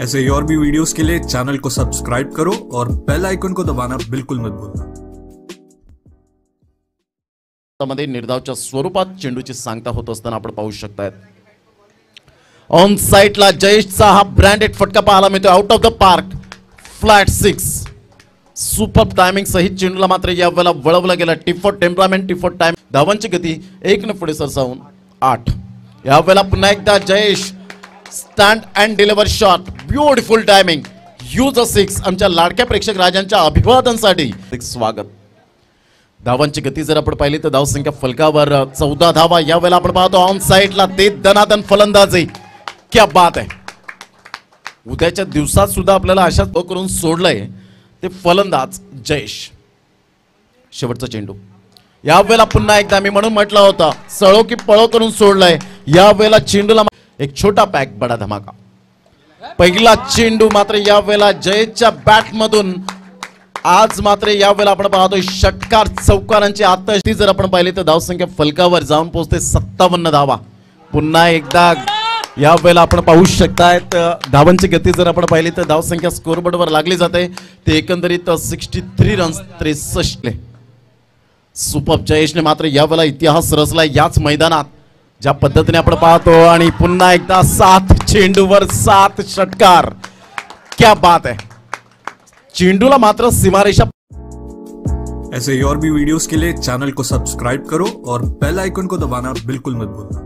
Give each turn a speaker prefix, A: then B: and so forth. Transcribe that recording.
A: ऐसे ही और भी वीडियोस के लिए चैनल को सब्सक्राइब करो और बेल आइकन को दबाना बिल्कुल मत भूलना।
B: मध्ये निर्धावच्या स्वरूपात चेंडूची सांगता होत असताना आपण पाहू शकताय ऑन साइडला जयेशचा हा ब्रँडेड फटका पाहायला मिळतो out of the park flat 6 super timing सहित चेंडूला मात्र यावेळेला वळवलं गेलं टिफॉर टेम्परामेंट टिफॉर टाइम धावांची गती 1 ने पुढे सरसावून 8 यावेळेला पुन्हा एकदा Jayesh stand and deliver shot beautiful timing use a 6 आमच्या लाडक्या प्रेक्षक राजांच्या अभिवादनासाठी स्वागत। धावांची गती जर आपण पाहिली तर धावसंख्या फलकावर 14 धावा यावेळेला आपण पाहतो ऑन साइडला ते दनादन फलंदाजी क्या बात आहे। उद्याच्या दिवसात सुद्धा आपल्याला अशा करून सोडलंय ते फलंदाज जयेश। शेवटचा चेंडू यावेळेला पुन्हा एकदा मी म्हणून म्हटलं होतं सळो की पळो करून सोडलंय यावेळेला चेंडूला एक छोटा पॅक बडा धमाका। पहिला चेंडू मात्र यावेळेला जयेशच्या बॅट मधून आज मात्र यावेळेला आपण पाहतोय षटकार चौकारांची आतषबाजी जर आपण पाहिली तर धावसंख्या फलकावर जाऊन पोहोचते 57 धावा। पुन्हा एकदा यावेळेला आपण पाहू शकताय धावांची गती जर आपण पाहिली तर धावसंख्या स्कोरबोर्डवर लागली जाते ते एकंदरीत 63 रन्स 63 सुपर जयेशने मात्र यावेळेला इतिहास रचला याच मैदानात ज्या पद्धतीने आपण पाहतो आणि पुन्हा एकदा 7 चेंडूवर 7 षटकार क्या बात है। चेंडूला मात्र सीमारेषा।
A: ऐसे ही और भी वीडियोस के लिए चैनल को सब्सक्राइब करो और बेल आइकन को दबाना बिल्कुल मत भूलना।